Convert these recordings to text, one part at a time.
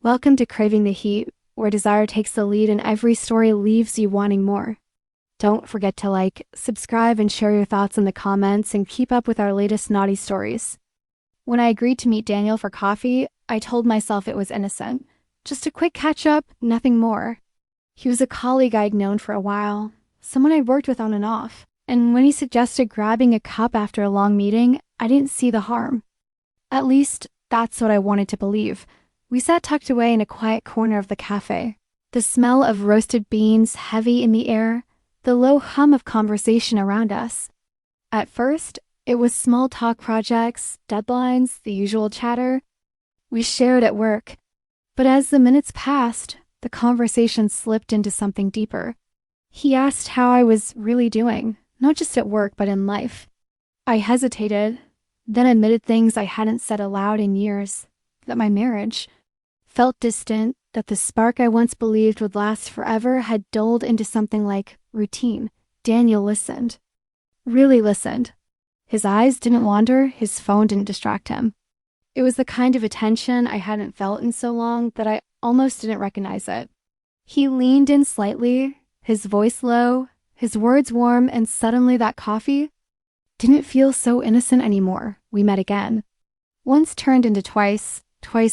Welcome to Craving the Heat, where desire takes the lead and every story leaves you wanting more. Don't forget to like, subscribe, and share your thoughts in the comments and keep up with our latest naughty stories. When I agreed to meet Daniel for coffee, I told myself it was innocent. Just a quick catch-up, nothing more. He was a colleague I'd known for a while, someone I'd worked with on and off, and when he suggested grabbing a cup after a long meeting, I didn't see the harm. At least, that's what I wanted to believe. We sat tucked away in a quiet corner of the cafe. The smell of roasted beans heavy in the air, the low hum of conversation around us. At first, it was small talk projects, deadlines, the usual chatter. We shared at work. But as the minutes passed, the conversation slipped into something deeper. He asked how I was really doing, not just at work, but in life. I hesitated, then admitted things I hadn't said aloud in years, that my marriage felt distant, that the spark I once believed would last forever had dulled into something like routine. Daniel listened. Really listened. His eyes didn't wander, his phone didn't distract him. It was the kind of attention I hadn't felt in so long that I almost didn't recognize it. He leaned in slightly, his voice low, his words warm, and suddenly that coffee didn't feel so innocent anymore. We met again. Once turned into twice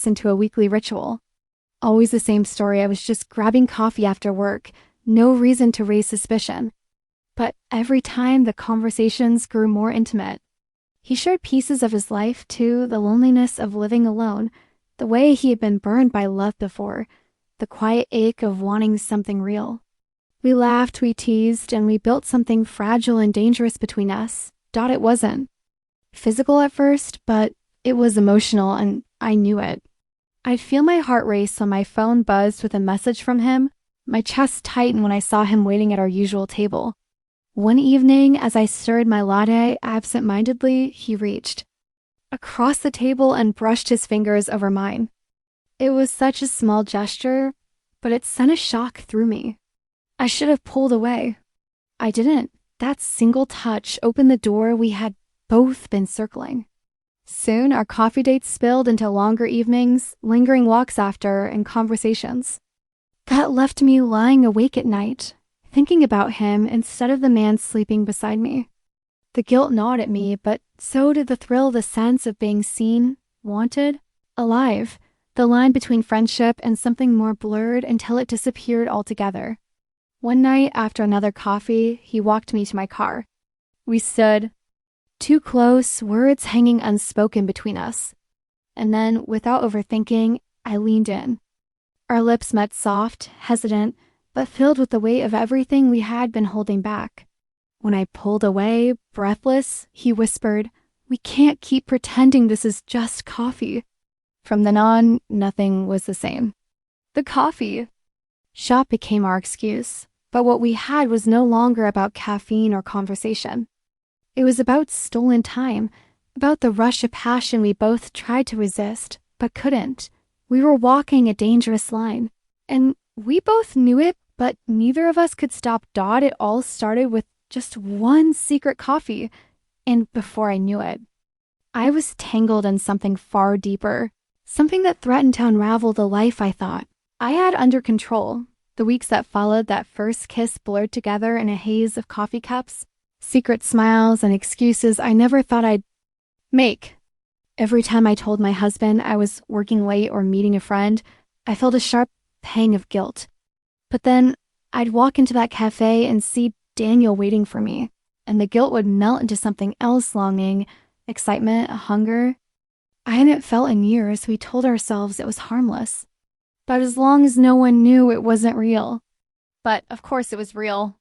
into a weekly ritual. Always the same story. I was just grabbing coffee after work, no reason to raise suspicion. But every time the conversations grew more intimate. He shared pieces of his life too, the loneliness of living alone, the way he had been burned by love before, the quiet ache of wanting something real. We laughed, we teased, and we built something fragile and dangerous between us. It wasn't physical at first, but it was emotional, and I knew it. I'd feel my heart race when my phone buzzed with a message from him, my chest tighten when I saw him waiting at our usual table. One evening, as I stirred my latte absent-mindedly, he reached across the table and brushed his fingers over mine. It was such a small gesture, but it sent a shock through me. I should have pulled away. I didn't. That single touch opened the door we had both been circling. Soon, our coffee dates spilled into longer evenings, lingering walks after, and conversations. That left me lying awake at night, thinking about him instead of the man sleeping beside me. The guilt gnawed at me, but so did the thrill, the sense of being seen, wanted, alive. The line between friendship and something more blurred until it disappeared altogether. One night, after another coffee, he walked me to my car. We stood, too close, words hanging unspoken between us. And then, without overthinking, I leaned in. Our lips met soft, hesitant, but filled with the weight of everything we had been holding back. When I pulled away, breathless, he whispered, "We can't keep pretending this is just coffee." From then on, nothing was the same. The coffee shop became our excuse, but what we had was no longer about caffeine or conversation. It was about stolen time, about the rush of passion we both tried to resist, but couldn't. We were walking a dangerous line, and we both knew it, but neither of us could stop. It all started with just one secret coffee, and before I knew it, I was tangled in something far deeper, something that threatened to unravel the life I thought I had under control. The weeks that followed that first kiss blurred together in a haze of coffee cups, secret smiles and excuses I never thought I'd make. Every time I told my husband I was working late or meeting a friend, I felt a sharp pang of guilt. But then I'd walk into that cafe and see Daniel waiting for me, and the guilt would melt into something else, longing, excitement, hunger. I hadn't felt in years. We told ourselves it was harmless. But as long as no one knew, it wasn't real. But of course it was real.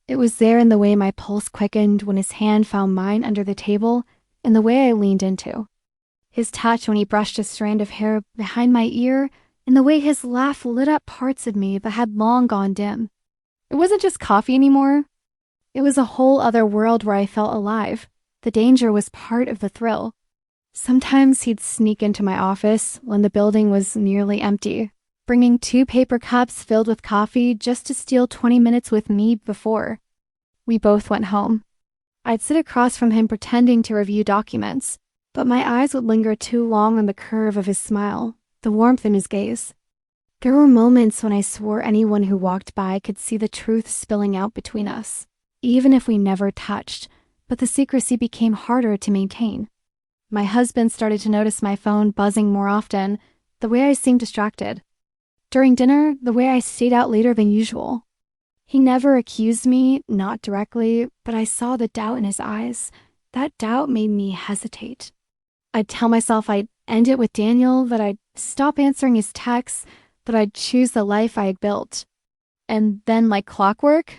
It was there in the way my pulse quickened when his hand found mine under the table, in the way I leaned into. His touch when he brushed a strand of hair behind my ear, and the way his laugh lit up parts of me that had long gone dim. It wasn't just coffee anymore. It was a whole other world where I felt alive. The danger was part of the thrill. Sometimes he'd sneak into my office when the building was nearly empty, bringing 2 paper cups filled with coffee just to steal 20 minutes with me before we both went home. I'd sit across from him pretending to review documents, but my eyes would linger too long on the curve of his smile, the warmth in his gaze. There were moments when I swore anyone who walked by could see the truth spilling out between us, even if we never touched, but the secrecy became harder to maintain. My husband started to notice my phone buzzing more often, the way I seemed distracted. During dinner, the way I stayed out later than usual. He never accused me, not directly, but I saw the doubt in his eyes. That doubt made me hesitate. I'd tell myself I'd end it with Daniel, that I'd stop answering his texts, that I'd choose the life I had built. And then, like clockwork,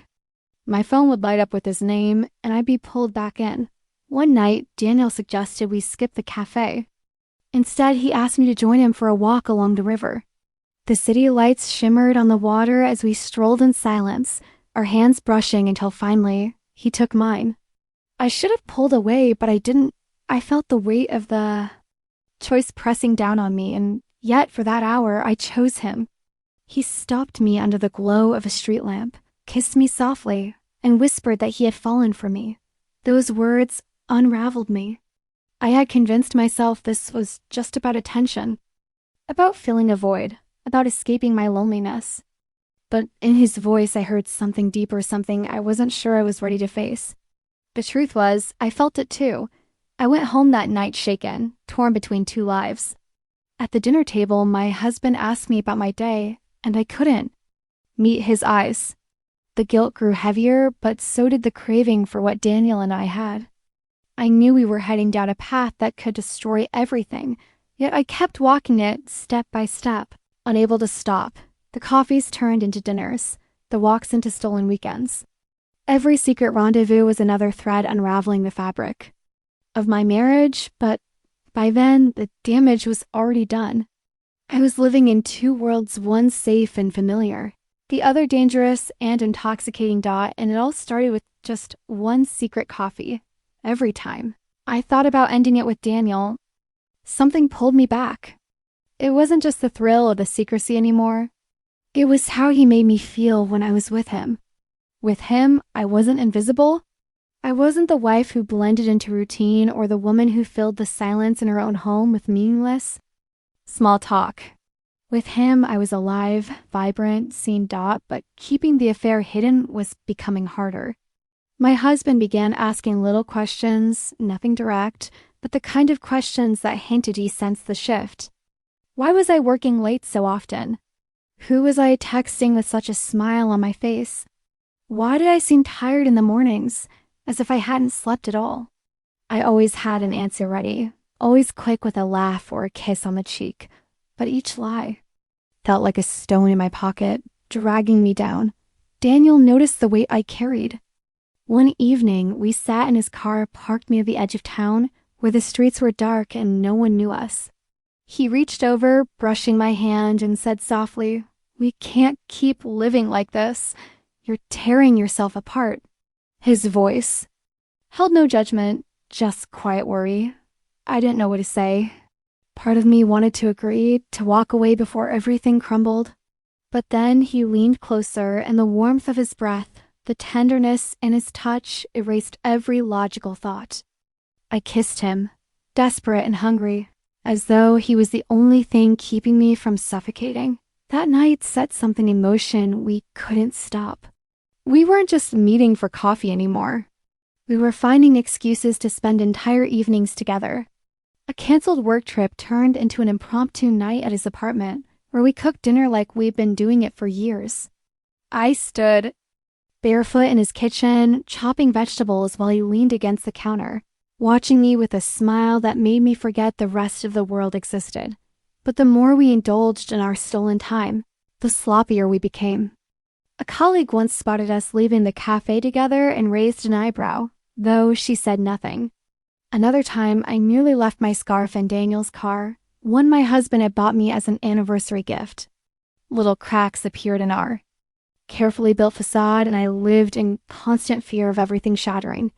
my phone would light up with his name, and I'd be pulled back in. One night, Daniel suggested we skip the cafe. Instead, he asked me to join him for a walk along the river. The city lights shimmered on the water as we strolled in silence, our hands brushing until finally, he took mine. I should have pulled away, but I didn't. I felt the weight of the choice pressing down on me, and yet for that hour, I chose him. He stopped me under the glow of a street lamp, kissed me softly, and whispered that he had fallen for me. Those words unraveled me. I had convinced myself this was just about attention, about filling a void, about escaping my loneliness. But in his voice, I heard something deeper, something I wasn't sure I was ready to face. The truth was, I felt it too. I went home that night shaken, torn between two lives. At the dinner table, my husband asked me about my day, and I couldn't meet his eyes. The guilt grew heavier, but so did the craving for what Daniel and I had. I knew we were heading down a path that could destroy everything, yet I kept walking it step by step, unable to stop. The coffees turned into dinners, the walks into stolen weekends. Every secret rendezvous was another thread unraveling the fabric of my marriage, but by then, the damage was already done. I was living in two worlds, one safe and familiar, the other dangerous and intoxicating dot, and it all started with just one secret coffee. Every time I thought about ending it with Daniel, something pulled me back. It wasn't just the thrill of the secrecy anymore. It was how he made me feel when I was with him. With him, I wasn't invisible. I wasn't the wife who blended into routine or the woman who filled the silence in her own home with meaningless small talk. With him, I was alive, vibrant, seen dot, but keeping the affair hidden was becoming harder. My husband began asking little questions, nothing direct, but the kind of questions that hinted he sensed the shift. Why was I working late so often? Who was I texting with such a smile on my face? Why did I seem tired in the mornings, as if I hadn't slept at all? I always had an answer ready, always quick with a laugh or a kiss on the cheek, but each lie felt like a stone in my pocket, dragging me down. Daniel noticed the weight I carried. One evening, we sat in his car parked near the edge of town, where the streets were dark and no one knew us. He reached over, brushing my hand, and said softly, "We can't keep living like this. You're tearing yourself apart." His voice held no judgment, just quiet worry. I didn't know what to say. Part of me wanted to agree, to walk away before everything crumbled. But then he leaned closer, and the warmth of his breath, the tenderness in his touch, erased every logical thought. I kissed him, desperate and hungry, as though he was the only thing keeping me from suffocating. That night set something in motion we couldn't stop. We weren't just meeting for coffee anymore. We were finding excuses to spend entire evenings together. A canceled work trip turned into an impromptu night at his apartment, where we cooked dinner like we'd been doing it for years. I stood barefoot in his kitchen, chopping vegetables while he leaned against the counter, watching me with a smile that made me forget the rest of the world existed. But the more we indulged in our stolen time, the sloppier we became. A colleague once spotted us leaving the cafe together and raised an eyebrow, though she said nothing. Another time, I nearly left my scarf in Daniel's car, one my husband had bought me as an anniversary gift. Little cracks appeared in our carefully built facade, and I lived in constant fear of everything shattering.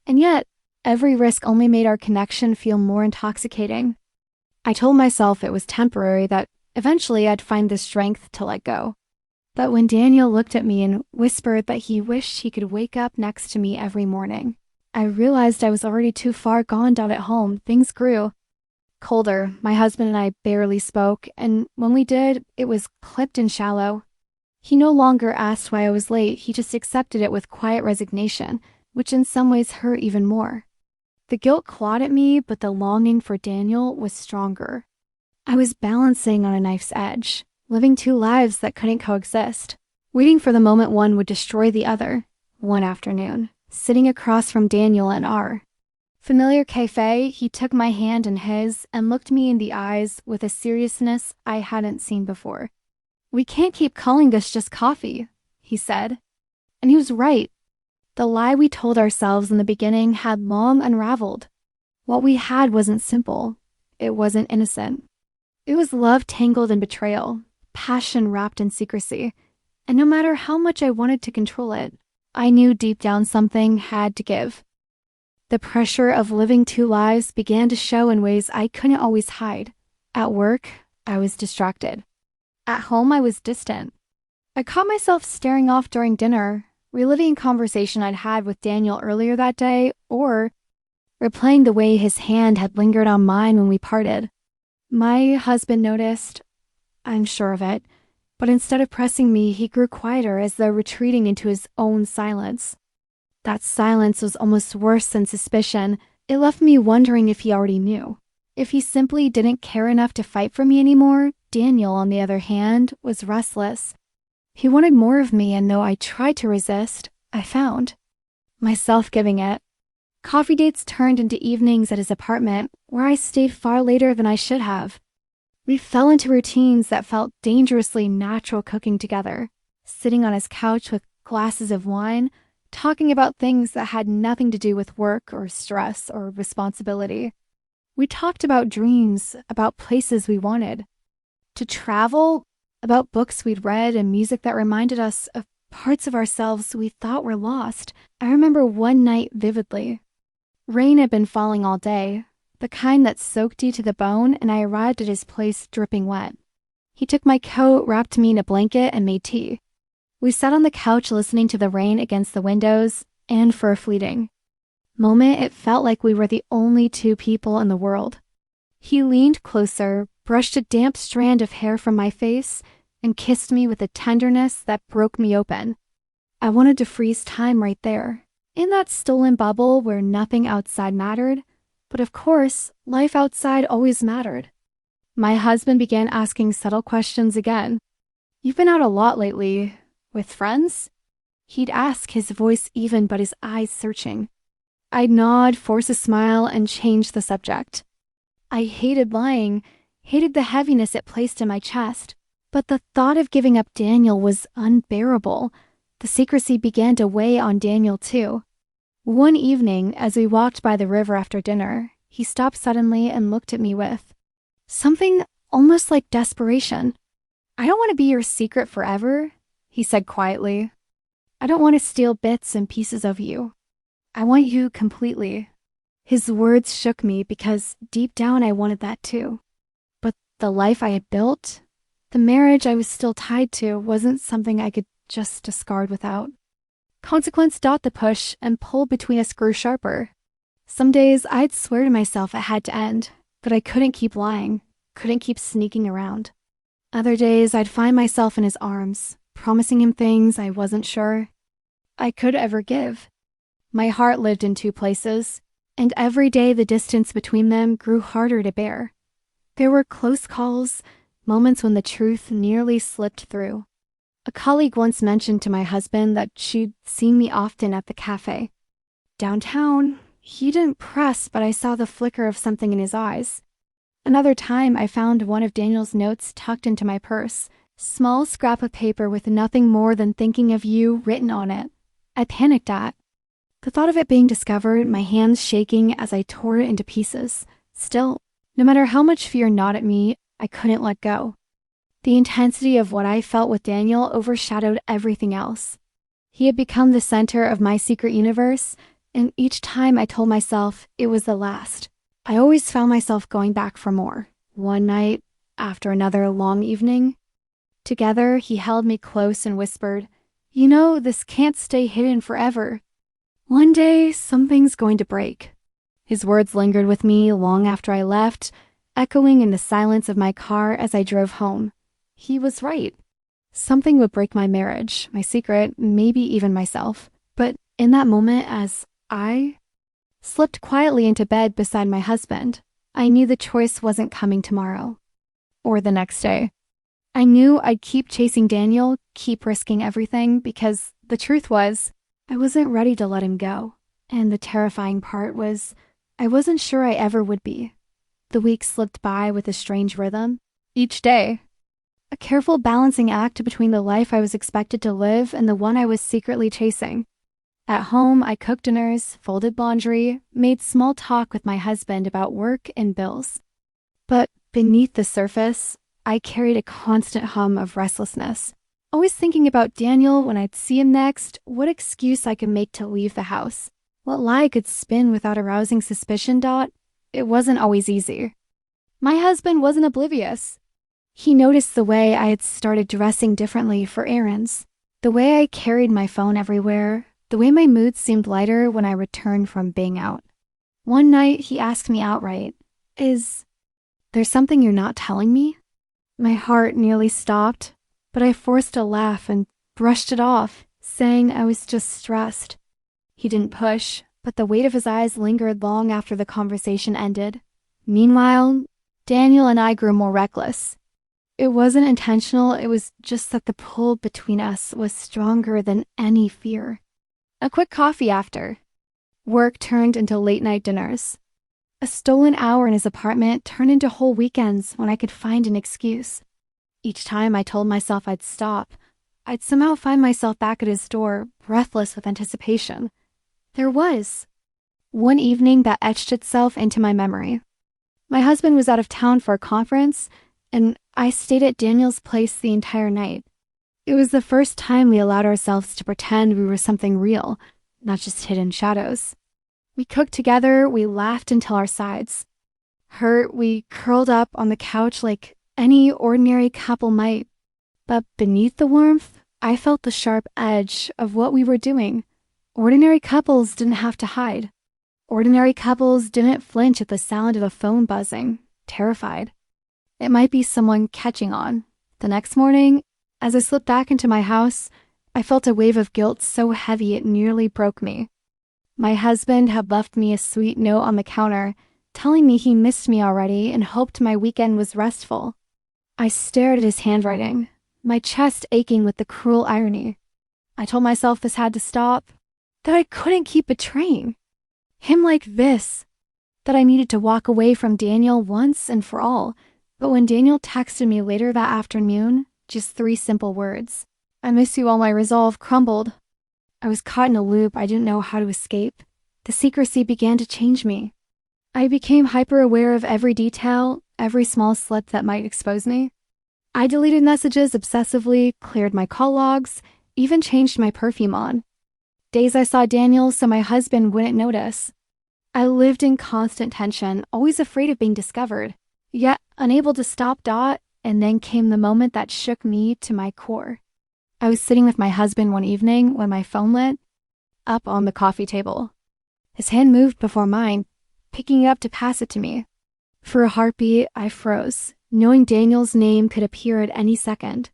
And yet, every risk only made our connection feel more intoxicating. I told myself it was temporary, that eventually I'd find the strength to let go. But when Daniel looked at me and whispered that he wished he could wake up next to me every morning, I realized I was already too far gone down at home. Things grew. Colder, my husband and I barely spoke, and when we did, it was clipped and shallow. He no longer asked why I was late, he just accepted it with quiet resignation, which in some ways hurt even more. The guilt clawed at me, but the longing for Daniel was stronger. I was balancing on a knife's edge, living two lives that couldn't coexist, waiting for the moment one would destroy the other. One afternoon, sitting across from Daniel in our familiar cafe, he took my hand in his and looked me in the eyes with a seriousness I hadn't seen before. "We can't keep calling this just coffee," he said. And he was right. The lie we told ourselves in the beginning had long unraveled. What we had wasn't simple. It wasn't innocent. It was love tangled in betrayal, passion wrapped in secrecy. And no matter how much I wanted to control it, I knew deep down something had to give. The pressure of living two lives began to show in ways I couldn't always hide. At work, I was distracted. At home, I was distant. I caught myself staring off during dinner, reliving a conversation I'd had with Daniel earlier that day, or replaying the way his hand had lingered on mine when we parted. My husband noticed, I'm sure of it, but instead of pressing me, he grew quieter as though retreating into his own silence. That silence was almost worse than suspicion. It left me wondering if he already knew. If he simply didn't care enough to fight for me anymore. Daniel, on the other hand, was restless. He wanted more of me, and though I tried to resist, I found myself giving it. Coffee dates turned into evenings at his apartment, where I stayed far later than I should have. We fell into routines that felt dangerously natural, cooking together, sitting on his couch with glasses of wine, talking about things that had nothing to do with work or stress or responsibility. We talked about dreams, about places we wanted to travel, about books we'd read and music that reminded us of parts of ourselves we thought were lost. I remember one night vividly. Rain had been falling all day, the kind that soaked you to the bone, and I arrived at his place dripping wet. He took my coat, wrapped me in a blanket, and made tea. We sat on the couch listening to the rain against the windows, and for a fleeting moment, it felt like we were the only two people in the world. He leaned closer, brushed a damp strand of hair from my face, and kissed me with a tenderness that broke me open. I wanted to freeze time right there, in that stolen bubble where nothing outside mattered, but of course, life outside always mattered. My husband began asking subtle questions again. "You've been out a lot lately. With friends?" He'd ask, his voice even but his eyes searching. I'd nod, force a smile, and change the subject. I hated lying, hated the heaviness it placed in my chest, but the thought of giving up Daniel was unbearable. The secrecy began to weigh on Daniel too. One evening, as we walked by the river after dinner, he stopped suddenly and looked at me with something almost like desperation. "I don't want to be your secret forever," he said quietly. "I don't want to steal bits and pieces of you. I want you completely." His words shook me because deep down I wanted that too. But the life I had built, the marriage I was still tied to, wasn't something I could just discard without. Consequence dot the push and pull between us grew sharper. Some days I'd swear to myself it had to end, but I couldn't keep lying, couldn't keep sneaking around. Other days I'd find myself in his arms, promising him things I wasn't sure I could ever give. My heart lived in two places, and every day the distance between them grew harder to bear. There were close calls, moments when the truth nearly slipped through. A colleague once mentioned to my husband that she'd seen me often at the cafe. Downtown, he didn't press, but I saw the flicker of something in his eyes. Another time, I found one of Daniel's notes tucked into my purse, small scrap of paper with nothing more than "thinking of you" written on it. I panicked at the thought of it being discovered, my hands shaking as I tore it into pieces. Still, no matter how much fear gnawed at me, I couldn't let go. The intensity of what I felt with Daniel overshadowed everything else. He had become the center of my secret universe, and each time I told myself it was the last, I always found myself going back for more. One night, after another long evening, together he held me close and whispered, "You know, this can't stay hidden forever. One day, something's going to break." His words lingered with me long after I left, echoing in the silence of my car as I drove home. He was right. Something would break my marriage, my secret, maybe even myself. But in that moment, as I slipped quietly into bed beside my husband, I knew the choice wasn't coming tomorrow or the next day. I knew I'd keep chasing Daniel, keep risking everything, because the truth was, I wasn't ready to let him go. And the terrifying part was, I wasn't sure I ever would be. The weeks slipped by with a strange rhythm. Each day, a careful balancing act between the life I was expected to live and the one I was secretly chasing. At home, I cooked dinners, folded laundry, made small talk with my husband about work and bills. But beneath the surface, I carried a constant hum of restlessness, always thinking about Daniel when I'd see him next, what excuse I could make to leave the house, what lie I could spin without arousing suspicion. It wasn't always easy. My husband wasn't oblivious. He noticed the way I had started dressing differently for errands, the way I carried my phone everywhere, the way my mood seemed lighter when I returned from being out. One night, he asked me outright, "Is there something you're not telling me?" My heart nearly stopped, but I forced a laugh and brushed it off, saying I was just stressed. He didn't push, but the weight of his eyes lingered long after the conversation ended. Meanwhile, Daniel and I grew more reckless. It wasn't intentional, it was just that the pull between us was stronger than any fear. A quick coffee after. Work turned into late-night dinners. A stolen hour in his apartment turned into whole weekends when I could find an excuse. Each time I told myself I'd stop, I'd somehow find myself back at his door, breathless with anticipation. There was one evening that etched itself into my memory. My husband was out of town for a conference, and I stayed at Daniel's place the entire night. It was the first time we allowed ourselves to pretend we were something real, not just hidden shadows. We cooked together, we laughed until our sides hurt, we curled up on the couch like any ordinary couple might. But beneath the warmth, I felt the sharp edge of what we were doing. Ordinary couples didn't have to hide. Ordinary couples didn't flinch at the sound of a phone buzzing, terrified. It might be someone catching on. The next morning, as I slipped back into my house, I felt a wave of guilt so heavy it nearly broke me. My husband had left me a sweet note on the counter, telling me he missed me already and hoped my weekend was restful. I stared at his handwriting, my chest aching with the cruel irony. I told myself this had to stop, that I couldn't keep betraying him like this, that I needed to walk away from Daniel once and for all. But when Daniel texted me later that afternoon, just 3 simple words, "I miss you," all my resolve crumbled. I was caught in a loop I didn't know how to escape. The secrecy began to change me. I became hyper-aware of every detail, every small slip that might expose me. I deleted messages obsessively, cleared my call logs, even changed my perfume on. Days I saw Daniel so my husband wouldn't notice. I lived in constant tension, always afraid of being discovered, yet unable to stop. And then came the moment that shook me to my core. I was sitting with my husband one evening when my phone lit up on the coffee table. His hand moved before mine, picking it up to pass it to me. For a heartbeat, I froze, knowing Daniel's name could appear at any second.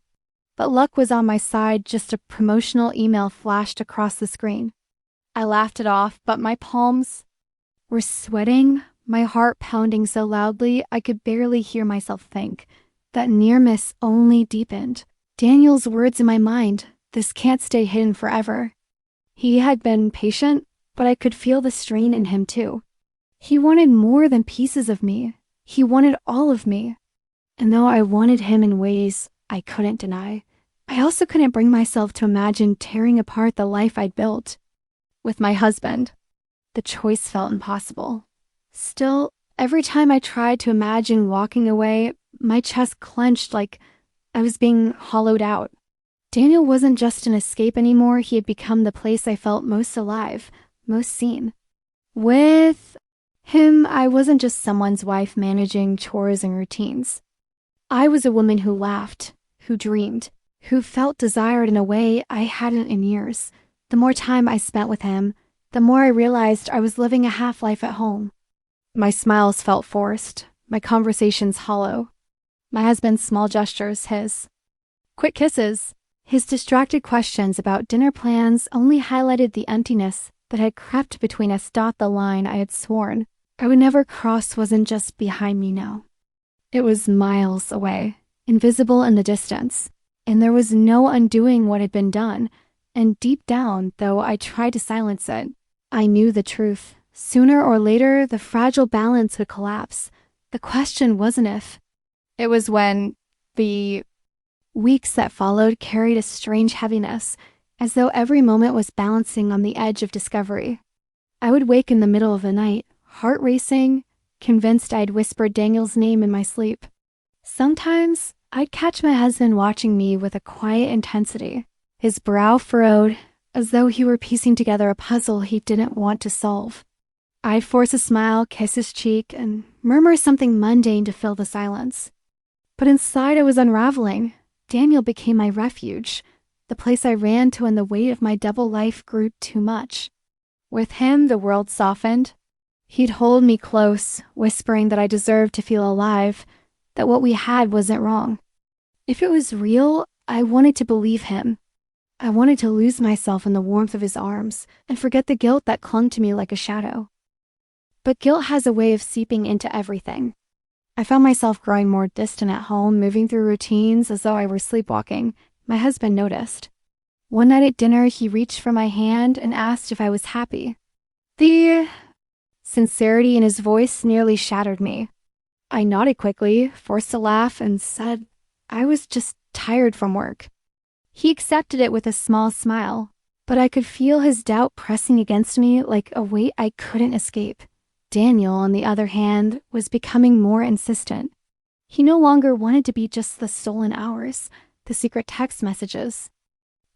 But luck was on my side, just a promotional email flashed across the screen. I laughed it off, but my palms were sweating, my heart pounding so loudly I could barely hear myself think. That near miss only deepened. Daniel's words in my mind, "This can't stay hidden forever." He had been patient, but I could feel the strain in him too. He wanted more than pieces of me. He wanted all of me. And though I wanted him in ways I couldn't deny, I also couldn't bring myself to imagine tearing apart the life I'd built. With my husband, the choice felt impossible. Still, every time I tried to imagine walking away, my chest clenched like I was being hollowed out. Daniel wasn't just an escape anymore, he had become the place I felt most alive, most seen. With him, I wasn't just someone's wife managing chores and routines. I was a woman who laughed, who dreamed, who felt desired in a way I hadn't in years. The more time I spent with him, the more I realized I was living a half-life at home. My smiles felt forced, my conversations hollow. My husband's small gestures, his quick kisses. His distracted questions about dinner plans only highlighted the emptiness that had crept between us. The line I had sworn I would never cross wasn't just behind me now. It was miles away, invisible in the distance, and there was no undoing what had been done. And deep down, though I tried to silence it, I knew the truth. Sooner or later, the fragile balance would collapse. The question wasn't if. It was when. The weeks that followed carried a strange heaviness, as though every moment was balancing on the edge of discovery. I would wake in the middle of the night, heart racing, convinced I'd whispered Daniel's name in my sleep. Sometimes I'd catch my husband watching me with a quiet intensity, his brow furrowed, as though he were piecing together a puzzle he didn't want to solve. I'd force a smile, kiss his cheek, and murmur something mundane to fill the silence. But inside I was unraveling. Daniel became my refuge, the place I ran to when the weight of my double life grew too much. With him, the world softened. He'd hold me close, whispering that I deserved to feel alive, that what we had wasn't wrong. If it was real, I wanted to believe him. I wanted to lose myself in the warmth of his arms and forget the guilt that clung to me like a shadow. But guilt has a way of seeping into everything. I found myself growing more distant at home, moving through routines as though I were sleepwalking. My husband noticed. One night at dinner, he reached for my hand and asked if I was happy. The sincerity in his voice nearly shattered me. I nodded quickly, forced a laugh, and said I was just tired from work. He accepted it with a small smile, but I could feel his doubt pressing against me like a weight I couldn't escape. Daniel, on the other hand, was becoming more insistent. He no longer wanted to be just the stolen hours, the secret text messages,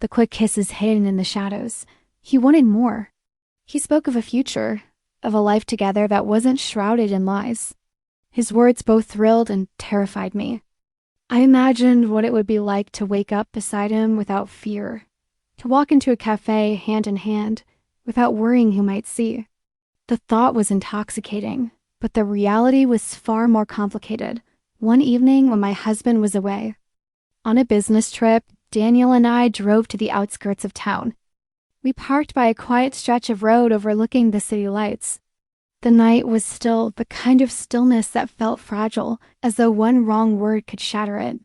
the quick kisses hidden in the shadows. He wanted more. He spoke of a future, of a life together that wasn't shrouded in lies. His words both thrilled and terrified me. I imagined what it would be like to wake up beside him without fear, to walk into a cafe hand in hand without worrying who might see. The thought was intoxicating, but the reality was far more complicated. One evening when my husband was away, on a business trip, Daniel and I drove to the outskirts of town. We parked by a quiet stretch of road overlooking the city lights. The night was still, the kind of stillness that felt fragile, as though one wrong word could shatter it.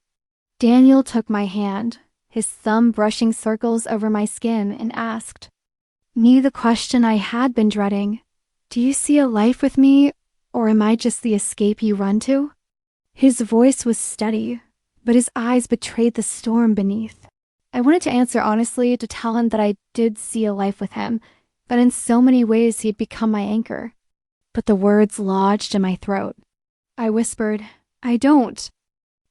Daniel took my hand, his thumb brushing circles over my skin, and asked me the question I had been dreading. Do you see a life with me, or am I just the escape you run to? His voice was steady, but his eyes betrayed the storm beneath. I wanted to answer honestly, to tell him that I did see a life with him, but in so many ways he'd become my anchor. But the words lodged in my throat. I whispered, I don't.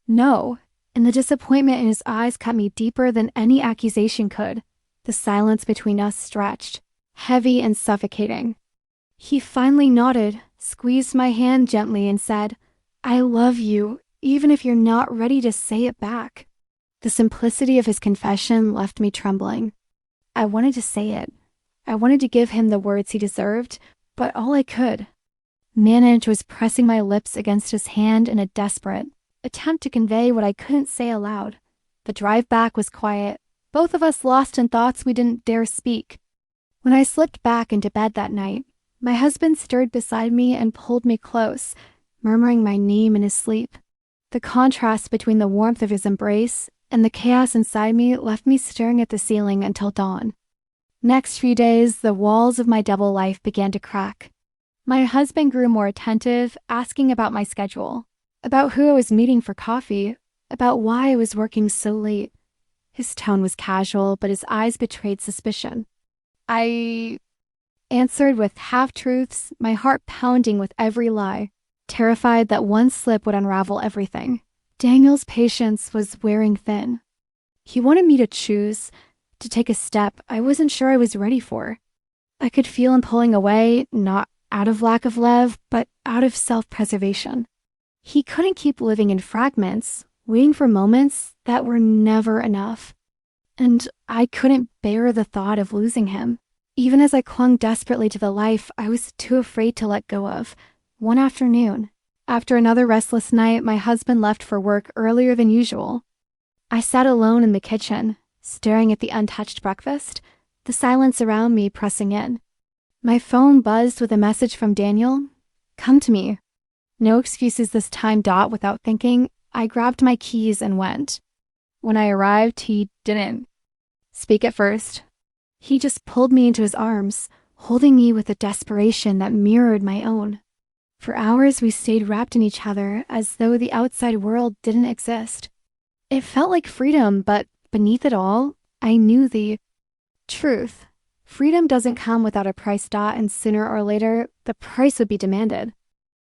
No, and the disappointment in his eyes cut me deeper than any accusation could. The silence between us stretched, heavy and suffocating. He finally nodded, squeezed my hand gently, and said, I love you, even if you're not ready to say it back. The simplicity of his confession left me trembling. I wanted to say it. I wanted to give him the words he deserved, but all I could manage was pressing my lips against his hand in a desperate attempt to convey what I couldn't say aloud. The drive back was quiet, both of us lost in thoughts we didn't dare speak. When I slipped back into bed that night, my husband stirred beside me and pulled me close, murmuring my name in his sleep. The contrast between the warmth of his embrace and the chaos inside me left me staring at the ceiling until dawn. Next few days, the walls of my double life began to crack. My husband grew more attentive, asking about my schedule, about who I was meeting for coffee, about why I was working so late. His tone was casual, but his eyes betrayed suspicion. I answered with half-truths, my heart pounding with every lie, terrified that one slip would unravel everything. Daniel's patience was wearing thin. He wanted me to choose, to take a step I wasn't sure I was ready for. I could feel him pulling away, not out of lack of love, but out of self-preservation. He couldn't keep living in fragments, waiting for moments that were never enough. And I couldn't bear the thought of losing him. Even as I clung desperately to the life I was too afraid to let go of, one afternoon, After another restless night, my husband left for work earlier than usual. I sat alone in the kitchen, staring at the untouched breakfast, the silence around me pressing in. My phone buzzed with a message from Daniel. "Come to me." No excuses this time. Without thinking, I grabbed my keys and went. When I arrived, he didn't speak at first. He just pulled me into his arms, holding me with a desperation that mirrored my own. For hours, we stayed wrapped in each other as though the outside world didn't exist. It felt like freedom, but beneath it all, I knew the truth. Freedom doesn't come without a price. And sooner or later, the price would be demanded.